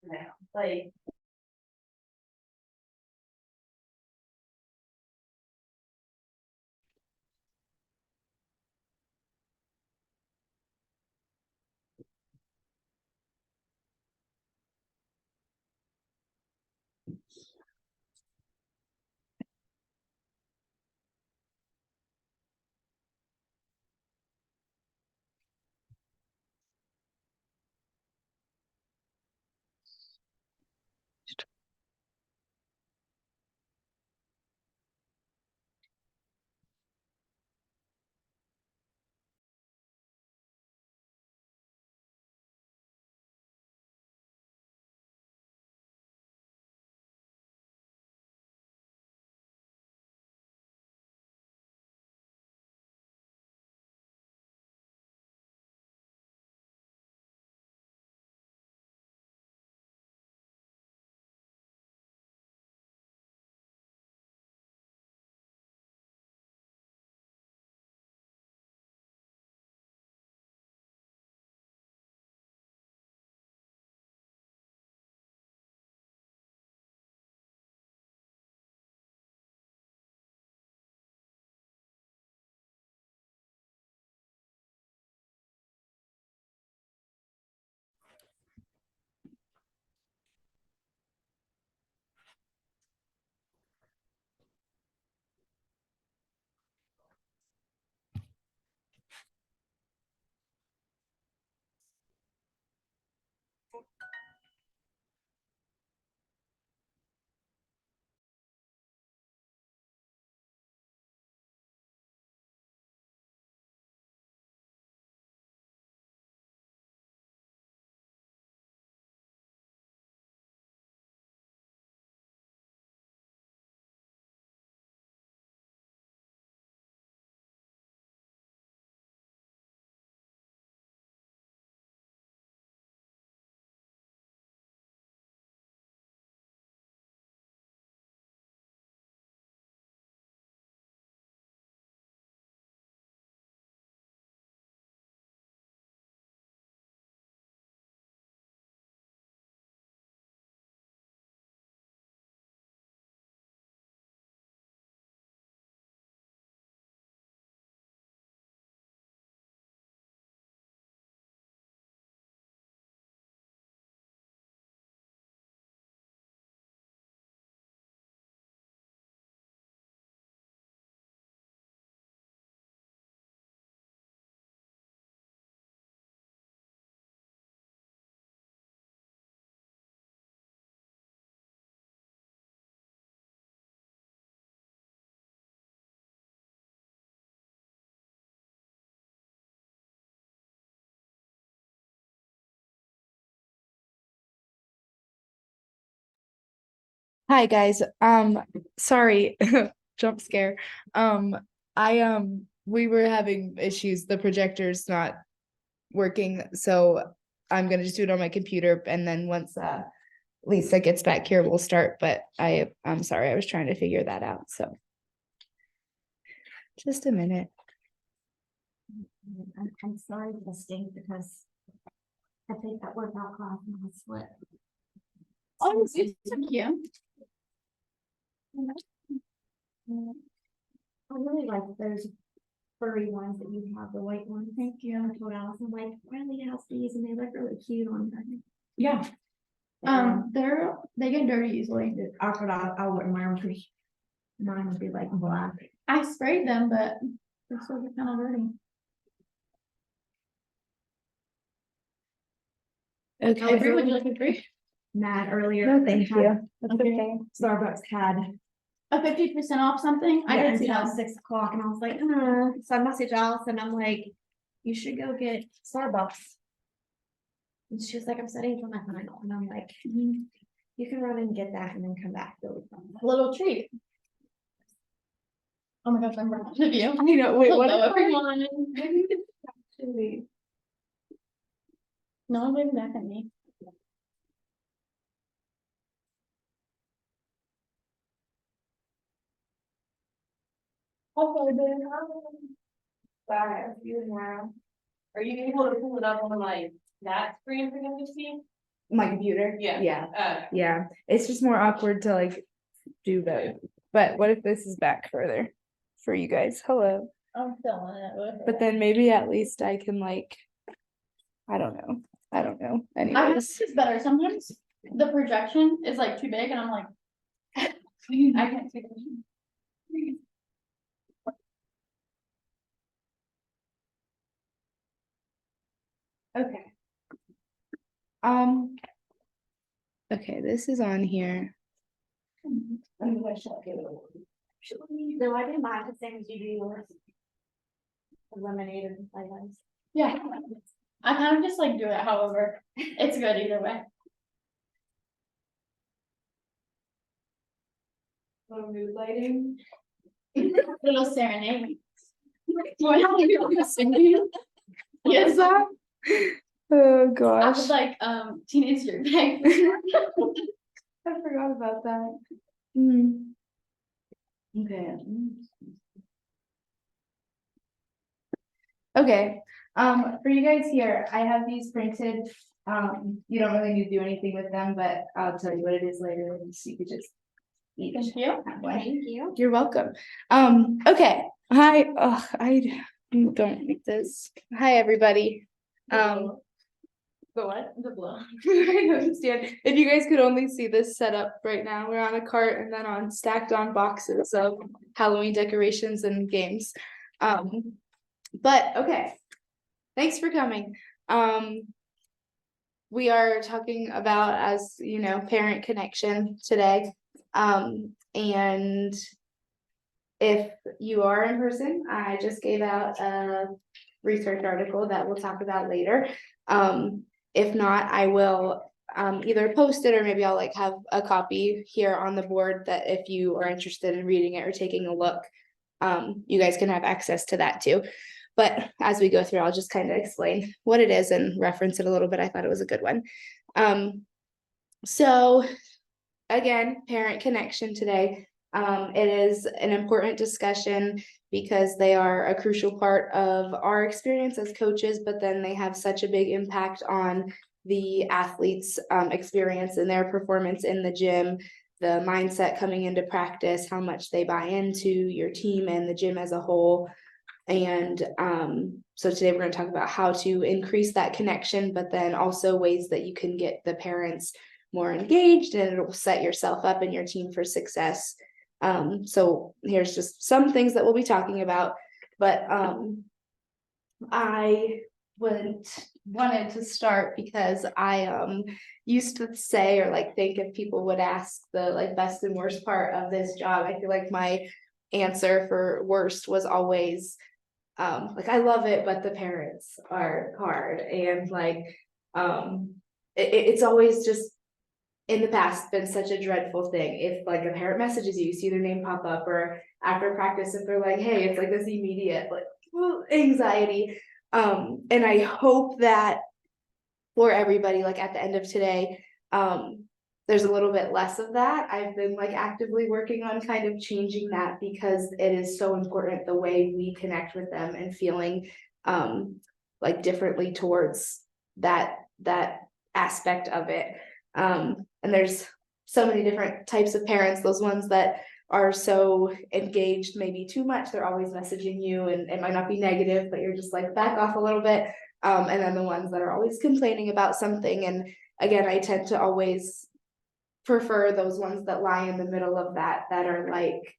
now, like. Hi guys. Sorry, jump scare. Um, we were having issues. The projector's not working, so I'm gonna just do it on my computer, and then once Lisa gets back here, we'll start. But I'm sorry, I was trying to figure that out. So just a minute. I'm sorry for the stink because I think that workout class and I split. Oh, it's cute. I really like those furry ones that you have, the white ones. Thank you. I told Allison, like, Riley has these and they look really cute on her. Yeah. They get dirty easily. I wouldn't wear them because mine would be like black. I sprayed them, but they're still kind of dirty. Okay. Bree, would you like a drink? Mad earlier. No, thank you. That's okay. Starbucks had A 50% off something? I didn't see until that. 6 o'clock and I was like, so I messaged Allison, I'm like, you should go get Starbucks. And she was like, I'm studying for my final. And I'm like, you can run and get that and then come back. It'll be fun. A little treat. Oh my gosh, I'm proud of you. I know, wait, what? Hello, everyone. Actually, No one waved back at me. Okay, then, sorry, you now. Are you able to pull it up on like that screen for them to see? My computer? Yeah. Yeah, yeah, it's just more awkward to like do both. But what if this is back further for you guys? Hello. I'm feeling it. But then maybe at least I can like, I don't know. I think Anyways, it's better. Sometimes the projection is like too big and I'm like, I can't see it. okay. Okay, this is on here. No, I didn't mind the same as you do yours. Eliminated items. Yeah. I kind of just like do it however, it's good either way. Little mood lighting. Little serenade. Singing. Yes, Oh I gosh, was like, teenage dirtbag. I forgot about that. Hmm. Okay. Okay, for you guys here, I have these printed. You don't really need to do anything with them, but I'll tell you what it is later, and so you could just each Thank you. have one. Thank you. You're welcome. Okay, hi, I don't like this. Hi, everybody. The what? The blow. I understand. If you guys could only see this setup right now, we're on a cart and then stacked on boxes of Halloween decorations and games. But okay, thanks for coming. We are talking about, as you know, parent connection today. And if you are in person, I just gave out a research article that we'll talk about later. If not, I will either post it or maybe I'll like have a copy here on the board that if you are interested in reading it or taking a look, you guys can have access to that too. But as we go through, I'll just kind of explain what it is and reference it a little bit. I thought it was a good one. So again, parent connection today. It is an important discussion because they are a crucial part of our experience as coaches, but then they have such a big impact on the athletes' experience and their performance in the gym, the mindset coming into practice, how much they buy into your team and the gym as a whole. And so today we're going to talk about how to increase that connection, but then also ways that you can get the parents more engaged and it'll set yourself up and your team for success. So here's just some things that we'll be talking about, but I wanted to start because I used to say or like think if people would ask the like best and worst part of this job, I feel like my answer for worst was always like I love it, but the parents are hard and like it's always just in the past been such a dreadful thing. If like a parent messages you, you see their name pop up, or after practice, if they're like, hey, it's like this immediate like anxiety. And I hope that for everybody, like at the end of today, there's a little bit less of that. I've been like actively working on kind of changing that because it is so important the way we connect with them and feeling like differently towards that aspect of it. And there's so many different types of parents, those ones that are so engaged, maybe too much, they're always messaging you and it might not be negative, but you're just like back off a little bit. And then the ones that are always complaining about something. And again, I tend to always prefer those ones that lie in the middle of that are like,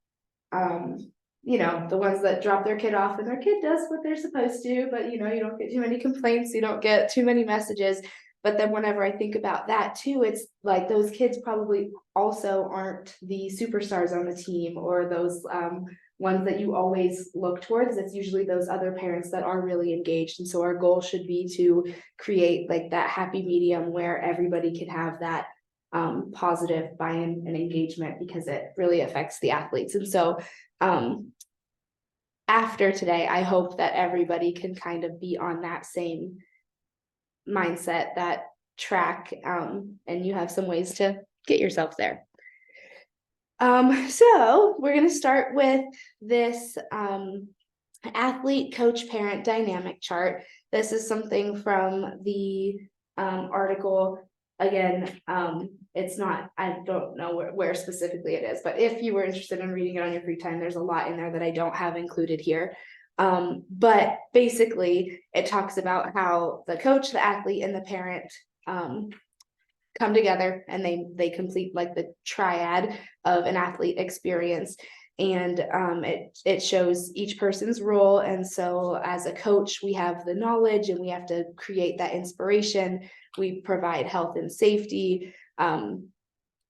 you know, the ones that drop their kid off and their kid does what they're supposed to, but you know, you don't get too many complaints, you don't get too many messages. But then whenever I think about that too, it's like those kids probably also aren't the superstars on the team or those ones that you always look towards. It's usually those other parents that are really engaged. And so our goal should be to create like that happy medium where everybody can have that positive buy-in and engagement because it really affects the athletes. And so after today, I hope that everybody can kind of be on that same mindset, that track, and you have some ways to get yourself there. So we're going to start with this athlete coach parent dynamic chart. This is something from the article again, it's not, I don't know where specifically it is, but if you were interested in reading it on your free time, there's a lot in there that I don't have included here. But basically, it talks about how the coach, the athlete, and the parent, come together and they complete like the triad of an athlete experience. And it shows each person's role. And so as a coach, we have the knowledge and we have to create that inspiration. We provide health and safety.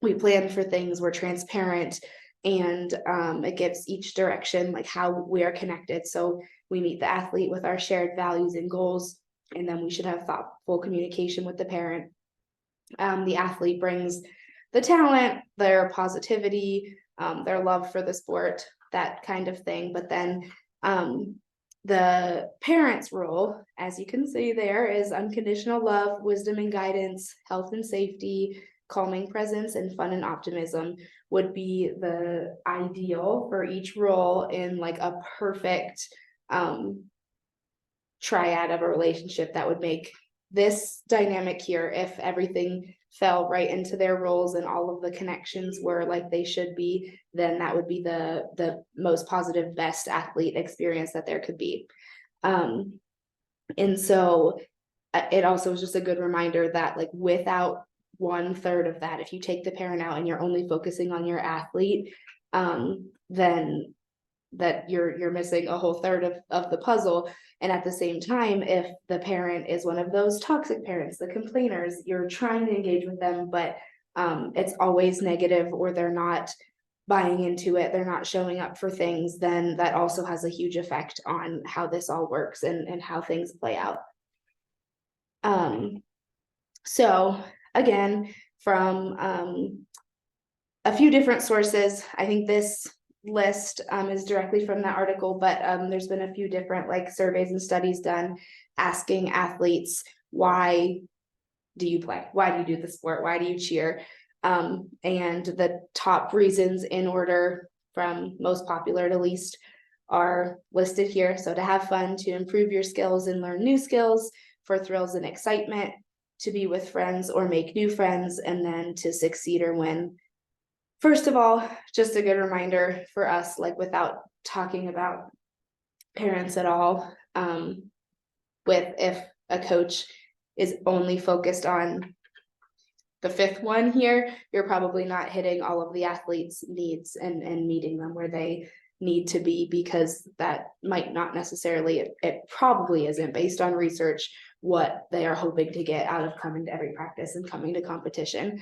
We plan for things, we're transparent, and it gives each direction, like how we are connected. So we meet the athlete with our shared values and goals, and then we should have thoughtful communication with the parent. The athlete brings the talent, their positivity, their love for the sport, that kind of thing. But then the parent's role, as you can see there, is unconditional love, wisdom and guidance, health and safety, calming presence, and fun and optimism would be the ideal for each role in like a perfect triad of a relationship that would make this dynamic here. If everything fell right into their roles and all of the connections were like they should be, then that would be the most positive, best athlete experience that there could be. And so it also is just a good reminder that like without 1/3 of that, if you take the parent out and you're only focusing on your athlete, then that you're missing a whole third of the puzzle. And at the same time, if the parent is one of those toxic parents, the complainers, you're trying to engage with them, but it's always negative, or they're not buying into it, they're not showing up for things, then that also has a huge effect on how this all works and how things play out. So again, from a few different sources, I think this list is directly from that article, but there's been a few different like surveys and studies done asking athletes, why do you play? Why do you do the sport? Why do you cheer? And the top reasons in order from most popular to least are listed here. So to have fun, to improve your skills and learn new skills, for thrills and excitement, to be with friends or make new friends, and then to succeed or win. First of all, just a good reminder for us, like without talking about parents at all, with if a coach is only focused on the 5th one here, you're probably not hitting all of the athletes' needs and meeting them where they need to be, because that might not necessarily, it probably isn't based on research what they are hoping to get out of coming to every practice and coming to competition.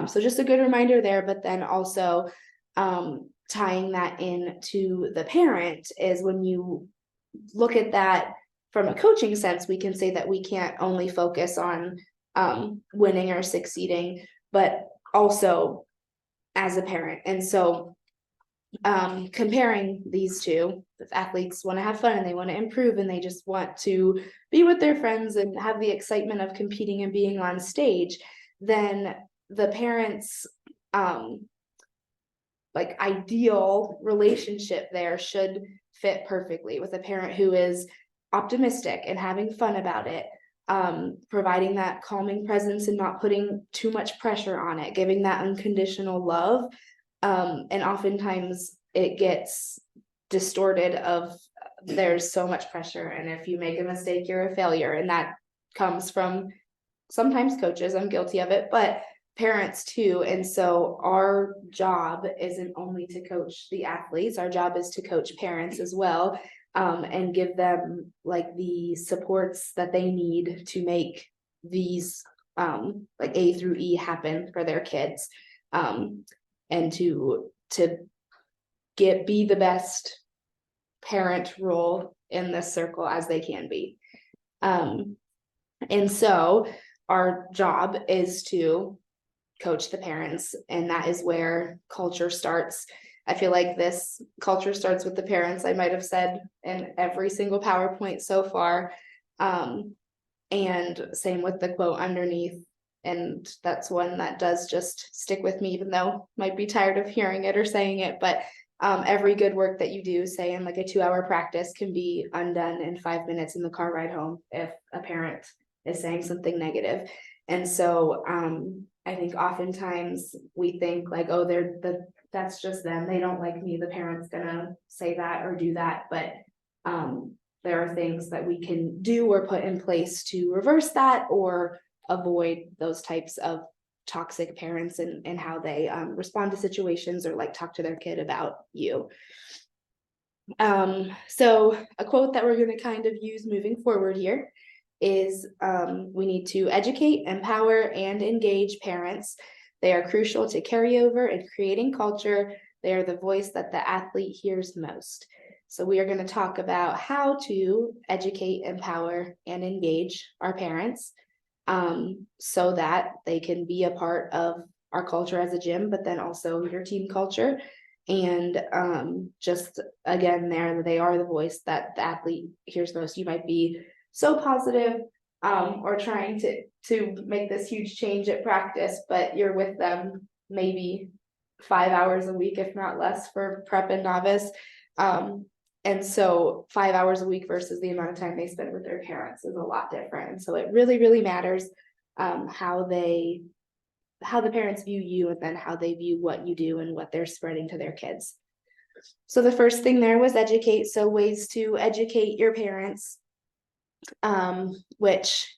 So just a good reminder there, but then also tying that in to the parent is when you look at that from a coaching sense, we can say that we can't only focus on winning or succeeding, but also as a parent. And so comparing these two, if athletes want to have fun and they want to improve and they just want to be with their friends and have the excitement of competing and being on stage, then the parents like ideal relationship there should fit perfectly with a parent who is optimistic and having fun about it, providing that calming presence and not putting too much pressure on it, giving that unconditional love. And oftentimes it gets distorted of there's so much pressure, and if you make a mistake, you're a failure. And that comes from sometimes coaches, I'm guilty of it, but parents too. And so our job isn't only to coach the athletes, our job is to coach parents as well, and give them like the supports that they need to make these like A through E happen for their kids. And to be the best parent role in this circle as they can be. And so our job is to coach the parents, and that is where culture starts. I feel like this culture starts with the parents, I might have said in every single PowerPoint so far. And same with the quote underneath. And that's one that does just stick with me, even though I might be tired of hearing it or saying it, but every good work that you do, say in like a 2-hour practice, can be undone in 5 minutes in the car ride home if a parent is saying something negative. And so, I think oftentimes we think like, oh, that's just them. They don't like me. The parent's gonna say that or do that, but, there are things that we can do or put in place to reverse that or avoid those types of toxic parents and how they respond to situations or like talk to their kid about you. So a quote that we're going to kind of use moving forward here is we need to educate, empower, and engage parents. They are crucial to carryover and creating culture. They are the voice that the athlete hears most. So we are going to talk about how to educate, empower, and engage our parents so that they can be a part of our culture as a gym, but then also your team culture. And just again, there they are the voice that the athlete hears most. You might be so positive or trying to make this huge change at practice, but you're with them maybe 5 hours a week, if not less, for prep and novice. And so 5 hours a week versus the amount of time they spend with their parents is a lot different. And so it really, really matters how the parents view you and then how they view what you do and what they're spreading to their kids. So the first thing there was educate. So ways to educate your parents, which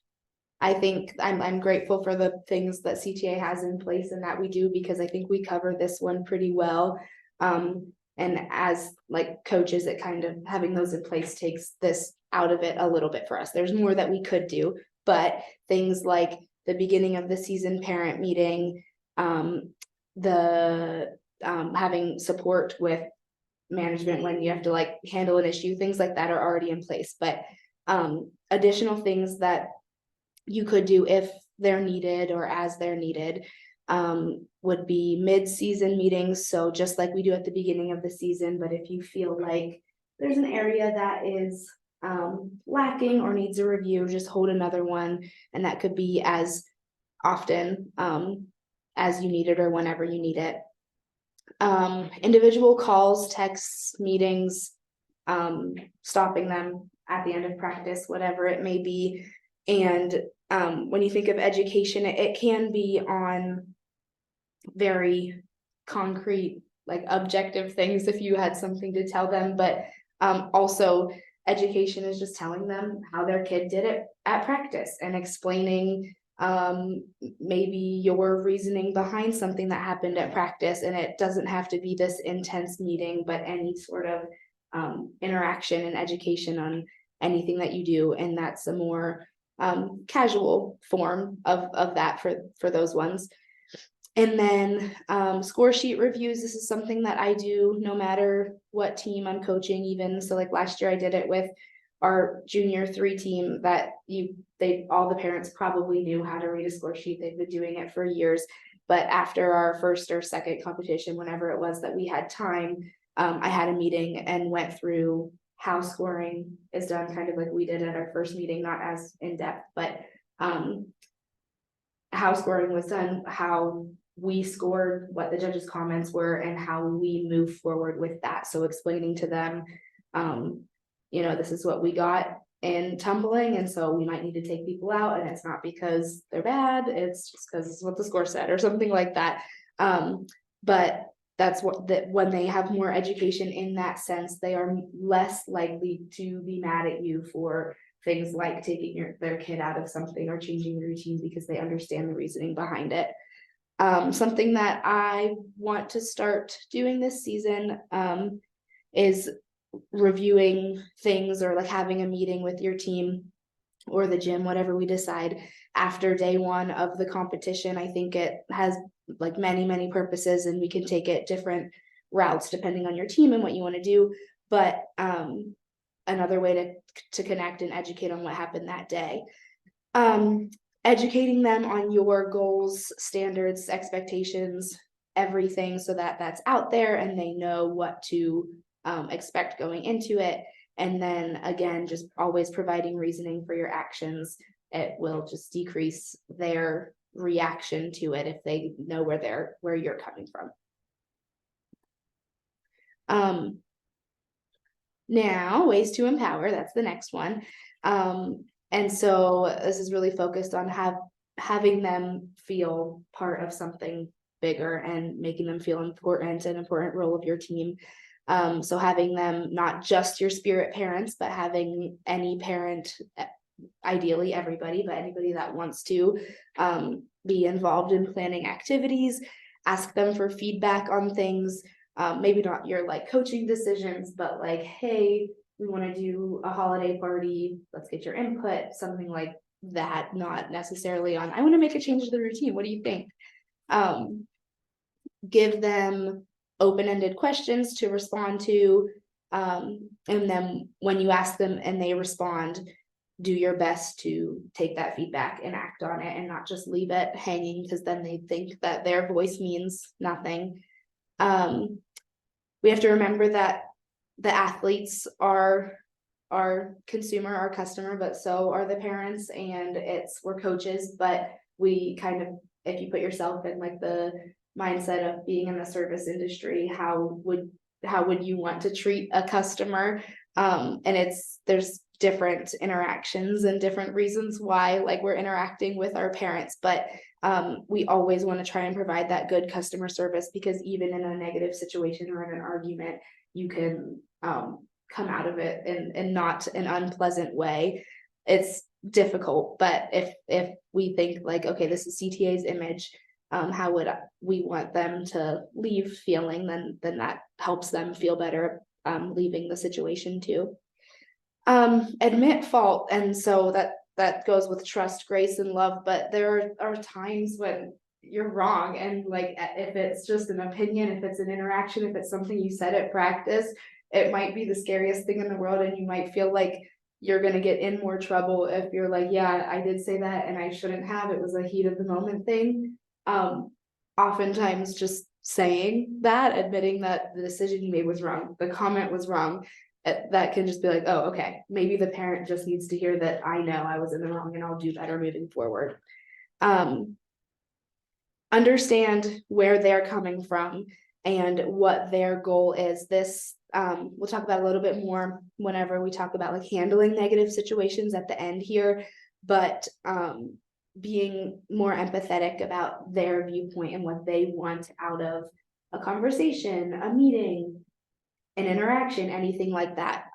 I think I'm grateful for the things that CTA has in place and that we do, because I think we cover this one pretty well. And as like coaches, it kind of having those in place takes this out of it a little bit for us. There's more that we could do, but things like the beginning of the season parent meeting, having support with management when you have to like handle an issue, things like that are already in place. But additional things that you could do if they're needed or as they're needed would be mid-season meetings. So just like we do at the beginning of the season, but if you feel like there's an area that is lacking or needs a review, just hold another one. And that could be as often as you need it or whenever you need it. Individual calls, texts, meetings, stopping them at the end of practice, whatever it may be. And when you think of education, it can be on very concrete, like objective things if you had something to tell them, but also education is just telling them how their kid did it at practice and explaining maybe your reasoning behind something that happened at practice. And it doesn't have to be this intense meeting, but any sort of interaction and education on anything that you do. And that's a more casual form of that for those ones. And then score sheet reviews. This is something that I do no matter what team I'm coaching, even. So like last year I did it with our junior 3 team that all the parents probably knew how to read a score sheet. They've been doing it for years. But after our first or second competition, whenever it was that we had time, I had a meeting and went through how scoring is done, kind of like we did at our first meeting, not as in depth, but how scoring was done, how we scored, what the judges' comments were, and how we move forward with that. So explaining to them, this is what we got in tumbling, and so we might need to take people out, and it's not because they're bad, it's just because it's what the score said or something like that. But that's when they have more education in that sense, they are less likely to be mad at you for things like taking their kid out of something or changing the routine because they understand the reasoning behind it. Something that I want to start doing this season is reviewing things or like having a meeting with your team or the gym, whatever we decide, after day 1 of the competition. I think it has like many purposes, and we can take it different routes depending on your team and what you want to do. But another way to connect and educate on what happened that day. Educating them on your goals, standards, expectations, everything, so that that's out there and they know what to expect going into it. And then again, just always providing reasoning for your actions. It will just decrease their reaction to it if they know where you're coming from. Now, ways to empower, that's the next one. And so this is really focused on having them feel part of something bigger and making them feel important, an important role of your team. So having them not just your spirit parents, but having any parent, ideally everybody, but anybody that wants to be involved in planning activities, ask them for feedback on things. Maybe not your like coaching decisions, but like, hey, we want to do a holiday party, let's get your input, something like that, not necessarily on, I want to make a change to the routine, what do you think? Give them open-ended questions to respond to, and then when you ask them and they respond, do your best to take that feedback and act on it and not just leave it hanging, because then they think that their voice means nothing. We have to remember that the athletes are our consumer, our customer, but so are the parents, and we're coaches, but we kind of, if you put yourself in like the mindset of being in the service industry, how would you want to treat a customer? And there's different interactions and different reasons why like we're interacting with our parents, but we always want to try and provide that good customer service, because even in a negative situation or in an argument, you can come out of it in not an unpleasant way. It's difficult, but if we think like, okay, this is CTA's image, how would we want them to leave feeling, then that helps them feel better leaving the situation too. Admit fault, and so that goes with trust, grace, and love, but there are times when you're wrong, and like if it's just an opinion, if it's an interaction, if it's something you said at practice, it might be the scariest thing in the world, and you might feel like you're going to get in more trouble if you're like, yeah, I did say that and I shouldn't have, it was a heat of the moment thing. Oftentimes just saying that, admitting that the decision you made was wrong, the comment was wrong, that can just be like, oh, okay, maybe the parent just needs to hear that I know I was in the wrong and I'll do better moving forward. Understand where they're coming from and what their goal is. This we'll talk about a little bit more whenever we talk about like handling negative situations at the end here, but being more empathetic about their viewpoint and what they want out of a conversation, a meeting, an interaction, anything like that,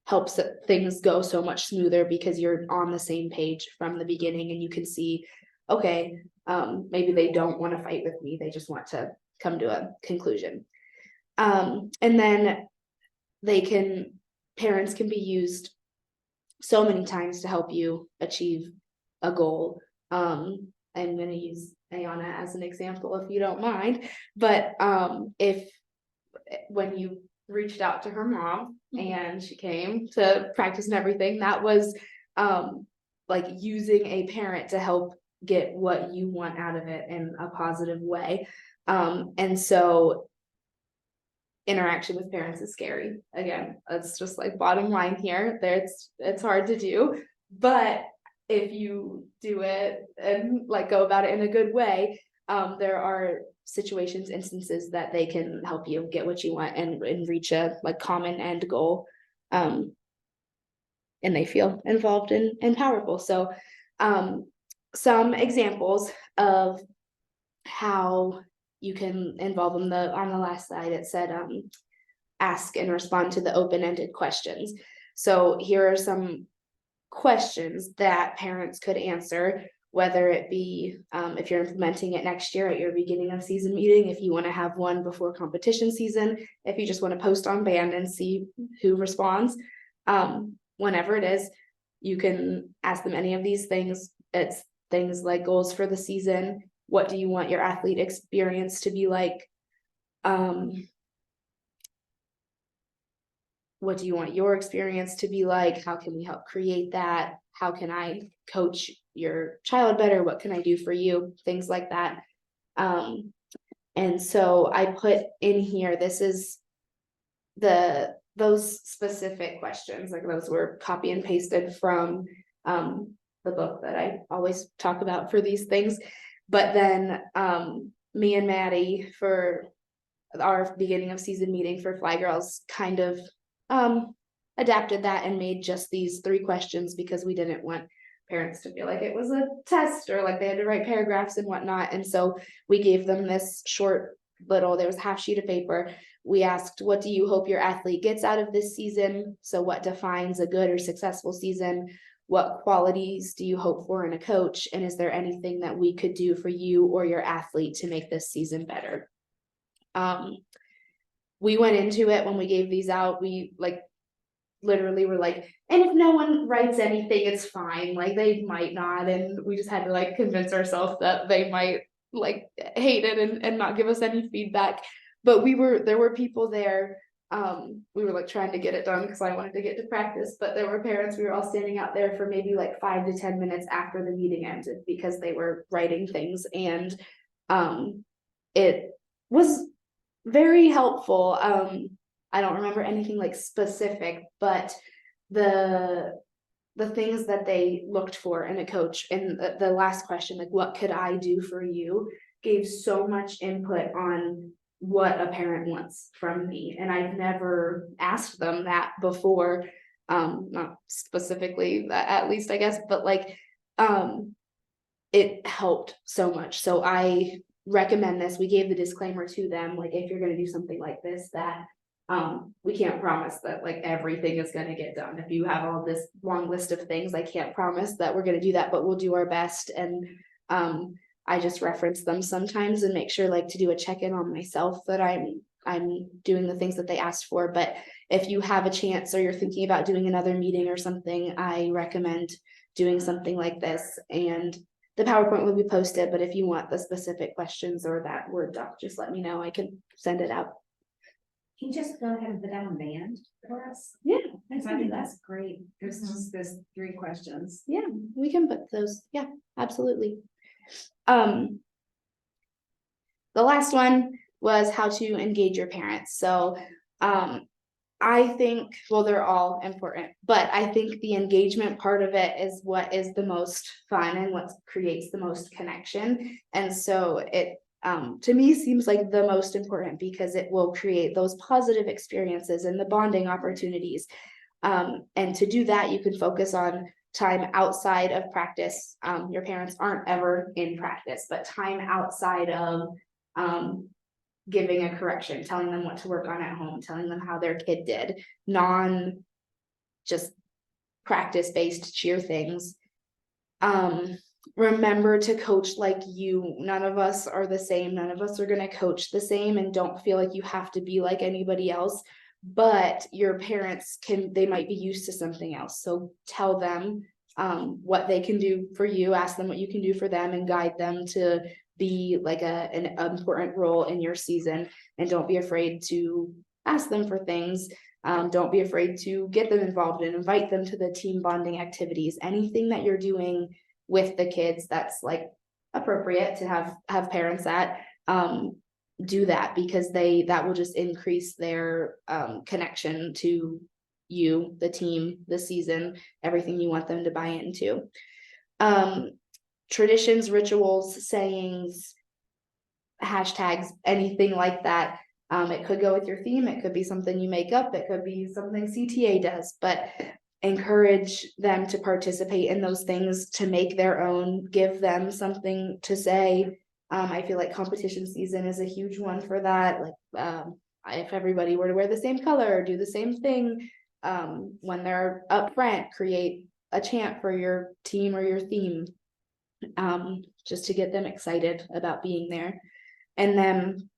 helps things go so much smoother, because you're on the same page from the beginning and you can see, okay, maybe they don't want to fight with me, they just want to come to a conclusion. And then parents can be used so many times to help you achieve a goal. I'm going to use Ayana as an example if you don't mind, but when you reached out to her mom and she came to practice and everything, that was like using a parent to help get what you want out of it in a positive way. And so interaction with parents is scary. Again, that's just like bottom line here. It's hard to do, but if you do it and like go about it in a good way, there are situations, instances that they can help you get what you want and reach a like common end goal. And they feel involved and powerful. So some examples of how you can involve them. On the last slide, it said ask and respond to the open-ended questions. So here are some questions that parents could answer, whether it be if you're implementing it next year at your beginning of season meeting, if you want to have one before competition season, if you just want to post on Band and see who responds, whenever it is, you can ask them any of these things. It's things like goals for the season. What do you want your athlete experience to be like? What do you want your experience to be like? How can we help create that? How can I coach your child better? What can I do for you? Things like that. And so I put in here, this is those specific questions, like those were copy and pasted from the book that I always talk about for these things. But then me and Maddie, for our beginning of season meeting for Fly Girls, kind of adapted that and made just these 3 questions, because we didn't want parents to feel like it was a test or like they had to write paragraphs and whatnot. And so we gave them this short little, there was a half sheet of paper. We asked, what do you hope your athlete gets out of this season? So what defines a good or successful season? What qualities do you hope for in a coach? And is there anything that we could do for you or your athlete to make this season better? We went into it when we gave these out, we like literally were like, and if no one writes anything, it's fine. Like they might not. And we just had to like convince ourselves that they might like hate it and not give us any feedback. But there were people there. We were like trying to get it done because I wanted to get to practice, but there were parents, we were all standing out there for maybe like 5 to 10 minutes after the meeting ended because they were writing things. And it was very helpful. I don't remember anything like specific, but the things that they looked for in a coach, and the last question, like, what could I do for you, gave so much input on what a parent wants from me. And I've never asked them that before, not specifically that, at least I guess, but like, it helped so much. So I recommend this. We gave the disclaimer to them, like, if you're going to do something like this, that we can't promise that like everything is going to get done. If you have all this long list of things, I can't promise that we're going to do that, but we'll do our best. And I just reference them sometimes and make sure like to do a check-in on myself that I'm doing the things that they asked for. But if you have a chance or you're thinking about doing another meeting or something, I recommend doing something like this. And the PowerPoint will be posted, but if you want the specific questions or that Word doc, just let me know. I can send it out. Can you just go ahead and put down a band for us? Yeah. Because I think that's great. There's just this 3 questions. Yeah, we can put those. Yeah, absolutely. The last one was how to engage your parents. So I think, well, they're all important, but I think the engagement part of it is what is the most fun and what creates the most connection. And so it to me seems like the most important because it will create those positive experiences and the bonding opportunities. And to do that, you can focus on time outside of practice. Your parents aren't ever in practice, but time outside of giving a correction, telling them what to work on at home, telling them how their kid did, just practice-based cheer things. Remember to coach like you. None of us are the same. None of us are going to coach the same, and don't feel like you have to be like anybody else. But your parents they might be used to something else. So tell them what they can do for you, ask them what you can do for them, and guide them to be like an important role in your season. And don't be afraid to ask them for things. Don't be afraid to get them involved and invite them to the team bonding activities. Anything that you're doing with the kids that's like appropriate to have parents at, do that, because that will just increase their connection to you, the team, the season, everything you want them to buy into. Traditions, rituals, sayings, hashtags, anything like that. It could go with your theme. It could be something you make up. It could be something CTA does, but encourage them to participate in those things, to make their own, give them something to say. I feel like competition season is a huge one for that. Like, if everybody were to wear the same color, do the same thing, when they're up front, create a chant for your team or your theme, just to get them excited about being there. And then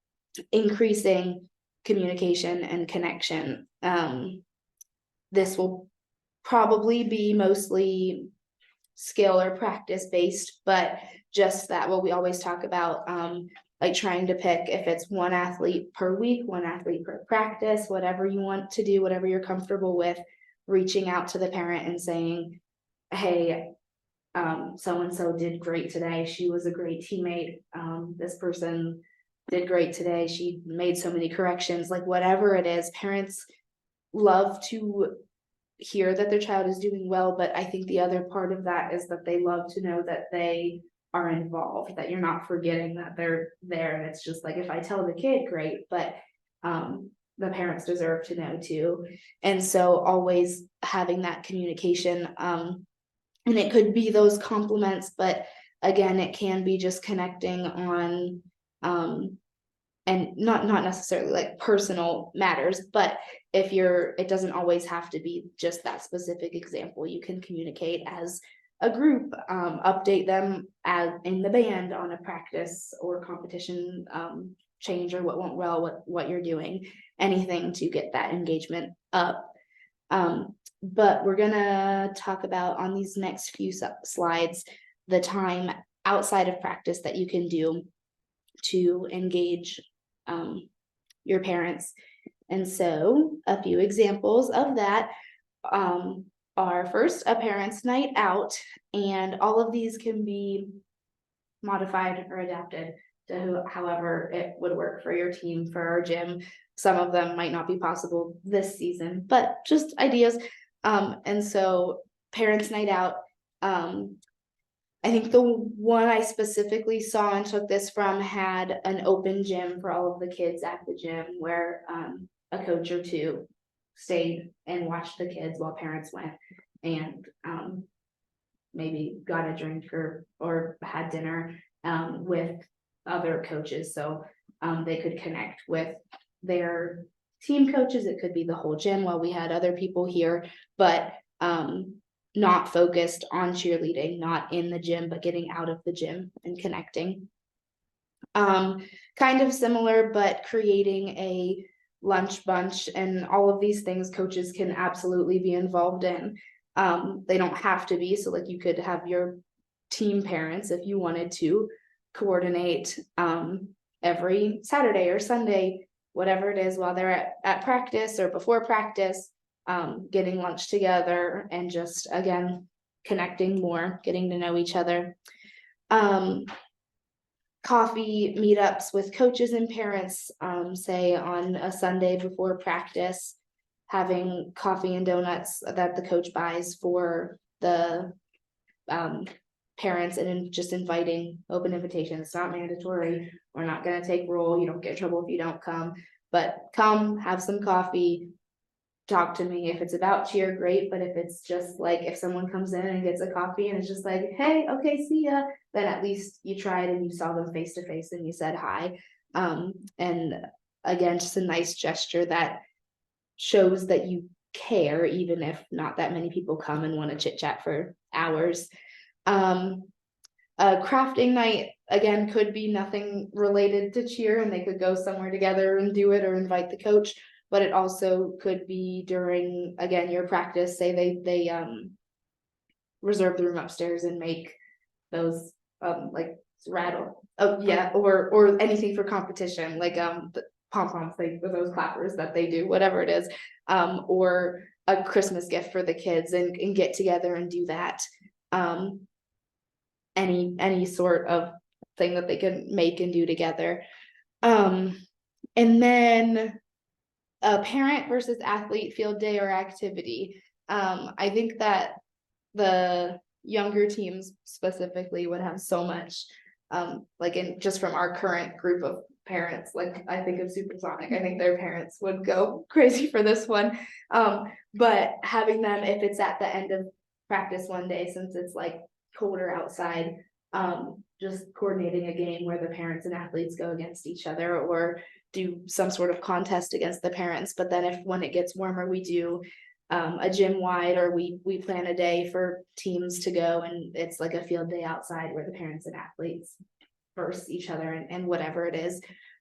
increasing communication and connection. This will probably be mostly skill or practice based, but just that what we always talk about, like trying to pick, if it's one athlete per week, one athlete per practice, whatever you want to do, whatever you're comfortable with, reaching out to the parent and saying, hey, so-and-so did great today. She was a great teammate. This person did great today. She made so many corrections. Like, whatever it is, parents love to hear that their child is doing well, but I think the other part of that is that they love to know that they are involved, that you're not forgetting that they're there. And it's just like, if I tell the kid, great, but the parents deserve to know too. And so always having that communication. And it could be those compliments, but again, it can be just connecting on, and not necessarily like personal matters, but if it doesn't always have to be just that specific example. You can communicate as a group, update them as in the band on a practice or competition change or what went well, what you're doing, anything to get that engagement up. But we're gonna talk about on these next few slides, the time outside of practice that you can do to engage your parents. And so a few examples of that are first a parents' night out, and all of these can be modified or adapted to however it would work for your team, for our gym. Some of them might not be possible this season, but just ideas. And so parents' night out, I think the one I specifically saw and took this from had an open gym for all of the kids at the gym where a coach or two stayed and watched the kids while parents went and maybe got a drink or had dinner with other coaches. So they could connect with their team coaches. It could be the whole gym while we had other people here, but not focused on cheerleading, not in the gym, but getting out of the gym and connecting. Kind of similar, but creating a lunch bunch and all of these things coaches can absolutely be involved in. They don't have to be, so like you could have your team parents if you wanted to coordinate every Saturday or Sunday, whatever it is, while they're at practice or before practice, getting lunch together and just again connecting more, getting to know each other. Coffee meetups with coaches and parents, say on a Sunday before practice, having coffee and donuts that the coach buys for the parents, and then just inviting, open invitation. It's not mandatory. We're not going to take roll. You don't get in trouble if you don't come, but come have some coffee, talk to me. If it's about cheer, great. But if it's just like, if someone comes in and gets a coffee and it's just like, hey, okay, see ya, then at least you tried and you saw them face to face and you said hi. And again, just a nice gesture that shows that you care, even if not that many people come and want to chit chat for hours. A crafting night, again, could be nothing related to cheer and they could go somewhere together and do it or invite the coach, but it also could be during, again, your practice. Say they reserve the room upstairs and make those like rattle, oh yeah, or anything for competition, like the pom-poms, like those clappers that they do, whatever it is, or a Christmas gift for the kids and get together and do that. Any sort of thing that they can make and do together. And then a parent versus athlete field day or activity. I think that the younger teams specifically would have so much, like in just from our current group of parents, like I think of Supersonic, I think their parents would go crazy for this one. But having them, if it's at the end of practice one day, since it's like colder outside, just coordinating a game where the parents and athletes go against each other or do some sort of contest against the parents. But then if when it gets warmer, we do a gym wide, or we plan a day for teams to go and it's like a field day outside where the parents and athletes verse each other and whatever it is.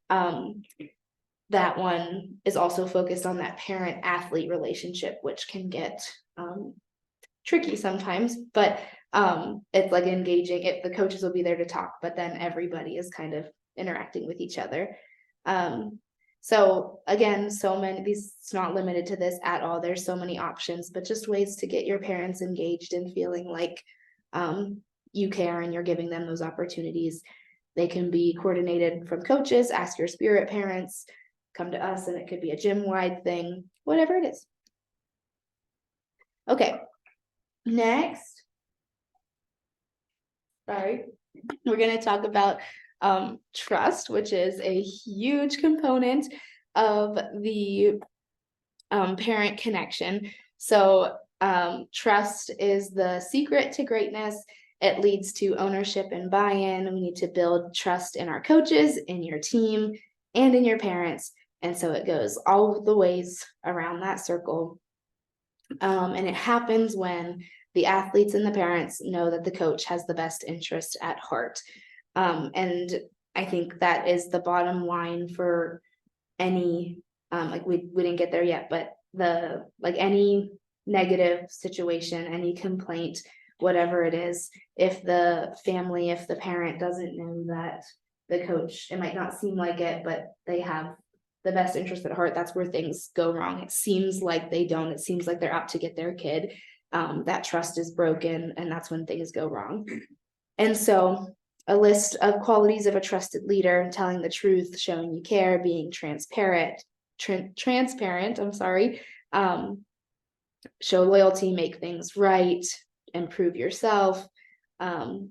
That one is also focused on that parent athlete relationship, which can get tricky sometimes, but it's like engaging it. The coaches will be there to talk, but then everybody is kind of interacting with each other. So again, so many, it's not limited to this at all. There's so many options, but just ways to get your parents engaged and feeling like you care and you're giving them those opportunities. They can be coordinated from coaches, ask your spirit parents, come to us, and it could be a gym wide thing, whatever it is. Okay, next. Sorry, we're going to talk about trust, which is a huge component of the parent connection. So Trust is the secret to greatness. It leads to ownership and buy-in. We need to build trust in our coaches, in your team, and in your parents. And so it goes all the ways around that circle. And it happens when the athletes and the parents know that the coach has the best interest at heart. And I think that is the bottom line for any, like we didn't get there yet, but any negative situation, any complaint, whatever it is, if the family, if the parent doesn't know that the coach, it might not seem like it, but they have the best interest at heart, that's where things go wrong. It seems like they don't, it seems like they're out to get their kid. That trust is broken, and that's when things go wrong. And so a list of qualities of a trusted leader: telling the truth, showing you care, being transparent, show loyalty, make things right, improve yourself,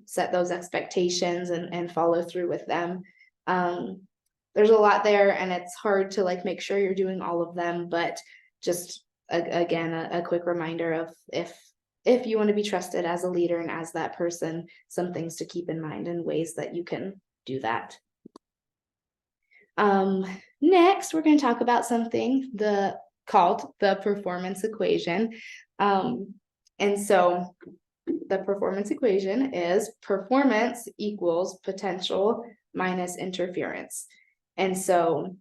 set those expectations and follow through with them. There's a lot there, and it's hard to like make sure you're doing all of them, but just again, a quick reminder of if you want to be trusted as a leader and as that person, some things to keep in mind and ways that you can do that. Next, we're going to talk about something called the performance equation. And so the performance equation is performance equals potential minus interference. And so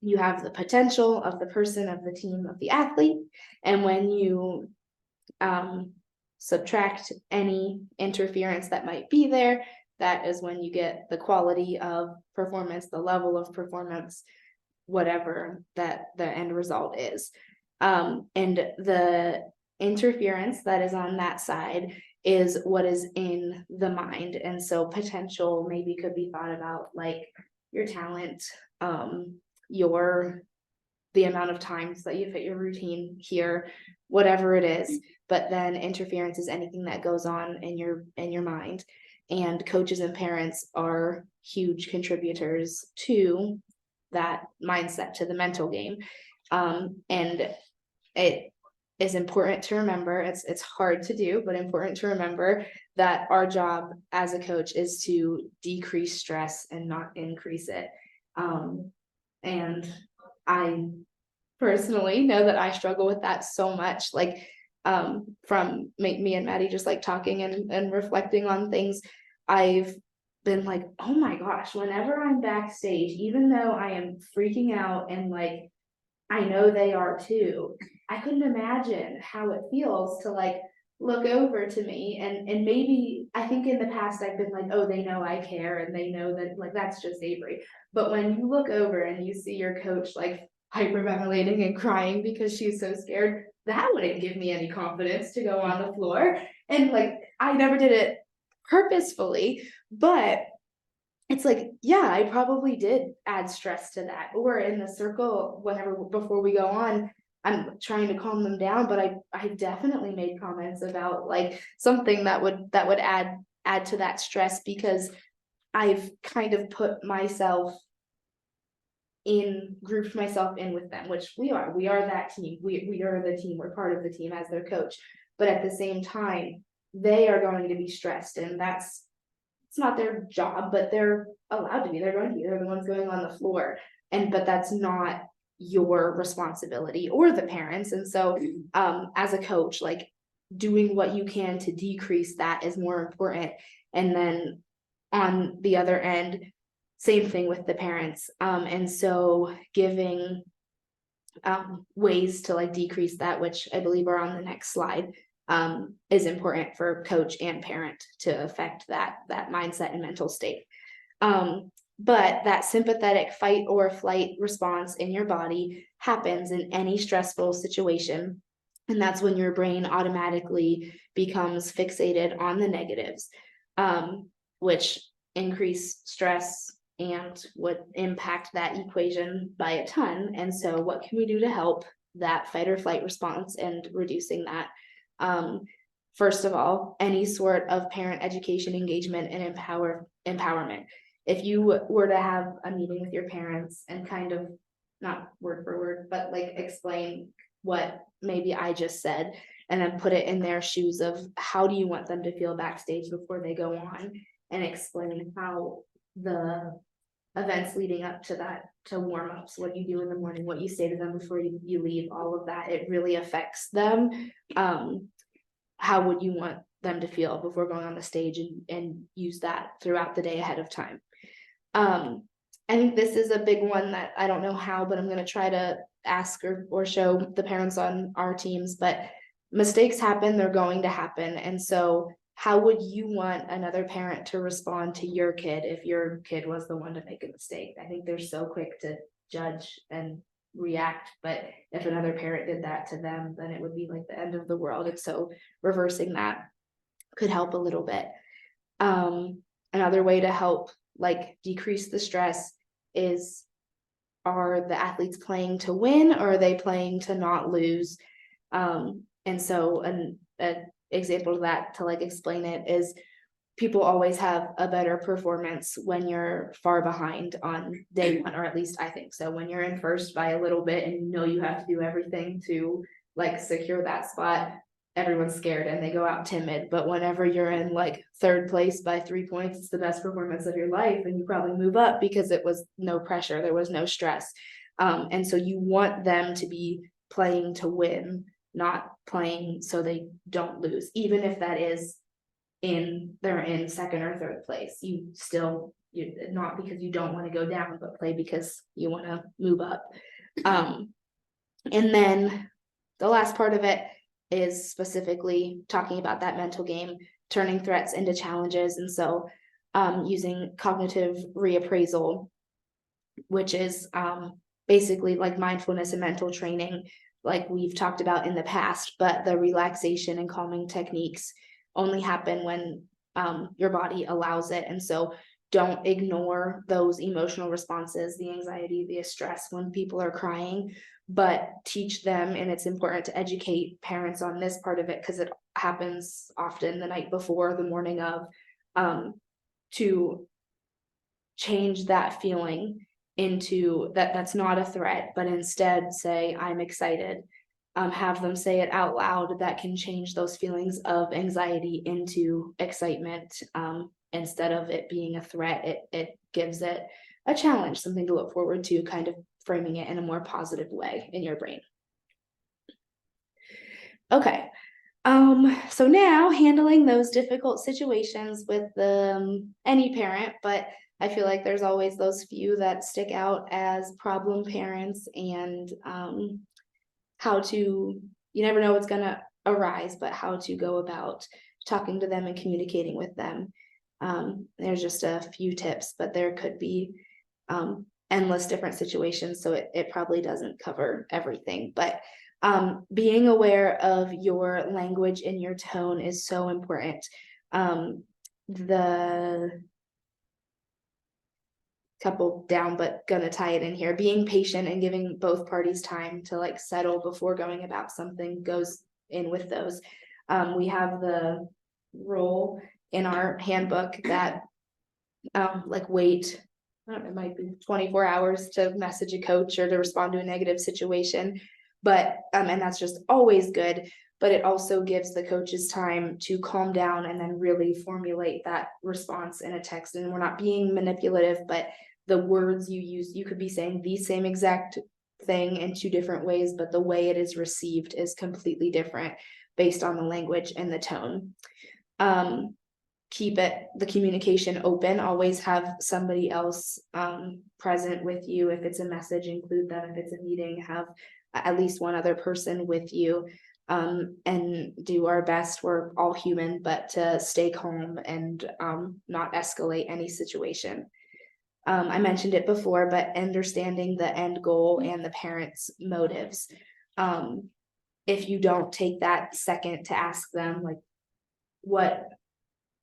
you have the potential of the person, of the team, of the athlete. And when you subtract any interference that might be there, that is when you get the quality of performance, the level of performance, whatever that the end result is. And the interference that is on that side is what is in the mind. And so potential maybe could be thought about like your talent, the amount of times that you fit your routine here, whatever it is. But then interference is anything that goes on in your mind. And coaches and parents are huge contributors to that mindset, to the mental game. And it is important to remember, it's hard to do, but important to remember that our job as a coach is to decrease stress and not increase it. And I personally know that I struggle with that so much, like from me and Maddie just like talking and reflecting on things. I've been like, oh my gosh, whenever I'm backstage, even though I am freaking out and like I know they are too, I couldn't imagine how it feels to like look over to me and maybe I think in the past I've been like, oh, they know I care and they know that like that's just Avery. But when you look over and you see your coach like hyperventilating and crying because she's so scared, that wouldn't give me any confidence to go on the floor. And like I never did it purposefully, but it's like, yeah, I probably did add stress to that. Or in the circle, before we go on, I'm trying to calm them down, but I definitely made comments about like something that would add to that stress, because I've kind of grouped myself in with them, which we are that team. We are the team, we're part of the team as their coach. But at the same time, they are going to be stressed, and it's not their job, but they're allowed to be. They're going to be. They're the ones going on the floor. But that's not your responsibility or the parents. And so as a coach, like doing what you can to decrease that is more important. And then on the other end, same thing with the parents. And so giving ways to like decrease that, which I believe are on the next slide, is important for coach and parent to affect that mindset and mental state. But that sympathetic fight or flight response in your body happens in any stressful situation. And that's when your brain automatically becomes fixated on the negatives, which increase stress and would impact that equation by a ton. And so what can we do to help that fight or flight response and reducing that? First of all, any sort of parent education, engagement, and empowerment. If you were to have a meeting with your parents and kind of, not word for word, but like explain what maybe I just said, and then put it in their shoes of how do you want them to feel backstage before they go on, and explain how the events leading up to that, to warm-ups, what you do in the morning, what you say to them before you leave, all of that, it really affects them. How would you want them to feel before going on the stage, and use that throughout the day ahead of time. I think this is a big one that I don't know how, but I'm gonna try to ask or show the parents on our teams, but mistakes happen, they're going to happen, and so how would you want another parent to respond to your kid if your kid was the one to make a mistake? I think they're so quick to judge and react, but if another parent did that to them, then it would be like the end of the world. And so reversing that could help a little bit. Another way to help like decrease the stress is, are the athletes playing to win, or are they playing to not lose? And so an example of that, to like explain it, is people always have a better performance when you're far behind on day one, or at least I think so. When you're in first by a little bit and you know you have to do everything to like secure that spot, everyone's scared and they go out timid. But whenever you're in like third place by 3 points, it's the best performance of your life, and you probably move up because it was no pressure, there was no stress. And so you want them to be playing to win, not playing so they don't lose, even if that is they're in second or third place. You not because you don't want to go down, but play because you want to move up. And then the last part of it is specifically talking about that mental game, turning threats into challenges. And so using cognitive reappraisal, which is basically like mindfulness and mental training, like we've talked about in the past, but the relaxation and calming techniques only happen when your body allows it. And so don't ignore those emotional responses, the anxiety, the stress when people are crying, but teach them. And it's important to educate parents on this part of it, because it happens often the night before, the morning of, to change that feeling into that's not a threat, but instead say, I'm excited. Have them say it out loud. That can change those feelings of anxiety into excitement. Instead of it being a threat, it gives it a challenge, something to look forward to, kind of framing it in a more positive way in your brain. Okay. So now handling those difficult situations with any parent, but I feel like there's always those few that stick out as problem parents, and you never know what's going to arise, but how to go about talking to them and communicating with them. There's just a few tips, but there could be endless different situations, so it probably doesn't cover everything. But being aware of your language and your tone is so important. The couple down, but gonna tie it in here, being patient and giving both parties time to like settle before going about something goes in with those. We have the rule in our handbook that like wait, I don't know, it might be 24 hours to message a coach or to respond to a negative situation, but and that's just always good, but it also gives the coaches time to calm down and then really formulate that response in a text. And we're not being manipulative, but the words you use, you could be saying the same exact thing in two different ways, but the way it is received is completely different based on the language and the tone. Keep the communication open, always have somebody else present with you. If it's a message, include them. If it's a meeting, have at least one other person with you, and do our best. We're all human, but to stay calm and not escalate any situation. I mentioned it before, but understanding the end goal and the parents' motives. If you don't take that second to ask them, like, what,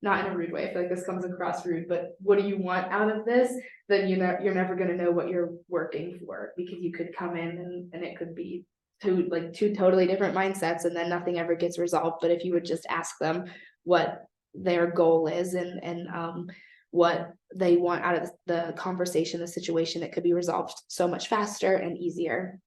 not in a rude way, I feel like this comes across rude, but what do you want out of this? Then you're never going to know what you're working for, because you could come in and it could be two totally different mindsets, and then nothing ever gets resolved. But if you would just ask them what their goal is and what they want out of the conversation, the situation, it could be resolved so much faster and easier.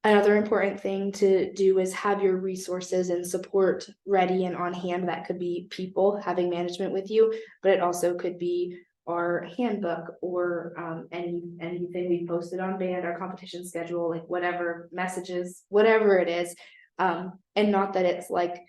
Another important thing to do is have your resources and support ready and on hand. That could be people having management with you, but it also could be our handbook or anything we posted on band, our competition schedule, like whatever messages, whatever it is. And not that it's like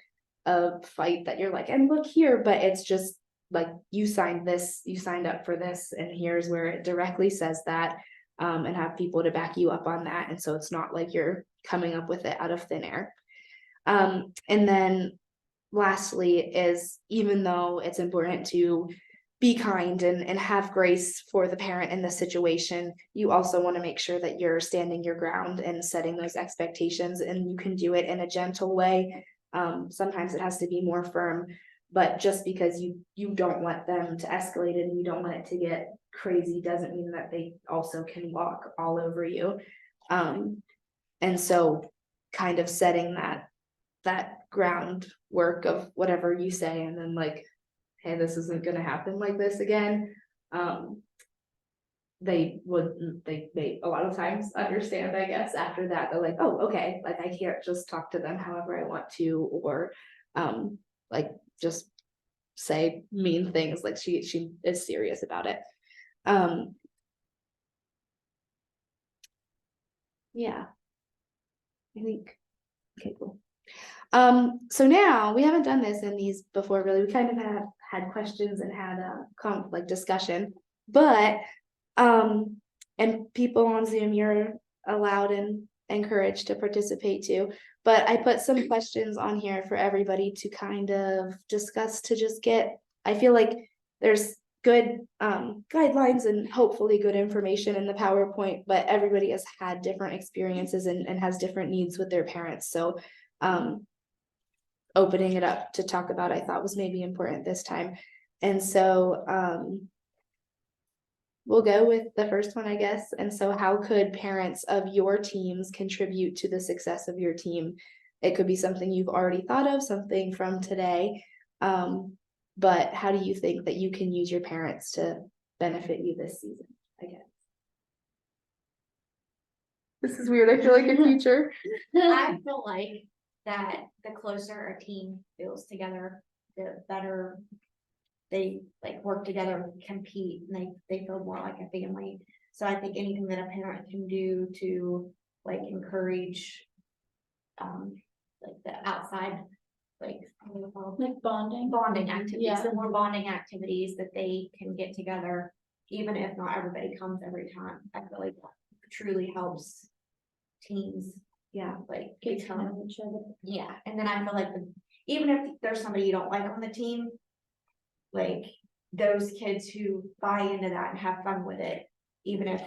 a fight that you're like, and look here, but it's just like you signed this, you signed up for this, and here's where it directly says that. And have people to back you up on that. And so it's not like you're coming up with it out of thin air. And then lastly is, even though it's important to be kind and have grace for the parent in the situation, you also want to make sure that you're standing your ground and setting those expectations, and you can do it in a gentle way. Sometimes it has to be more firm, but just because you don't want them to escalate it and you don't want it to get crazy doesn't mean that they also can walk all over you. And so kind of setting that groundwork of whatever you say, and then like, hey, this isn't gonna happen like this again. They a lot of times understand, I guess, after that. They're like, oh, okay, like I can't just talk to them however I want to, or like just say mean things. Like she is serious about it. Yeah, I think, okay, cool. So now we haven't done this in these before, really. We kind of have had questions and had like discussion, but and people on Zoom, you're allowed and encouraged to participate too. But I put some questions on here for everybody to kind of discuss, to just get, I feel like there's good guidelines and hopefully good information in the PowerPoint, but everybody has had different experiences and has different needs with their parents. So opening it up to talk about, I thought was maybe important this time. And so we'll go with the first one, I guess. And so how could parents of your teams contribute to the success of your team? It could be something you've already thought of, something from today. But how do you think that you can use your parents to benefit you this season, I guess? This is weird. I feel like a teacher. I feel like that the closer a team feels together, the better they like work together, compete, and they feel more like a family. So I think anything that a parent can do to like encourage like the outside, like Like bonding. bonding activities, Yeah. the more bonding activities that they can get together, even if not everybody comes every time. I feel like that truly helps teams, Yeah, like Get to become, know each other. yeah. And then I feel like even if there's somebody you don't like on the team, like those kids who buy into that and have fun with it, even if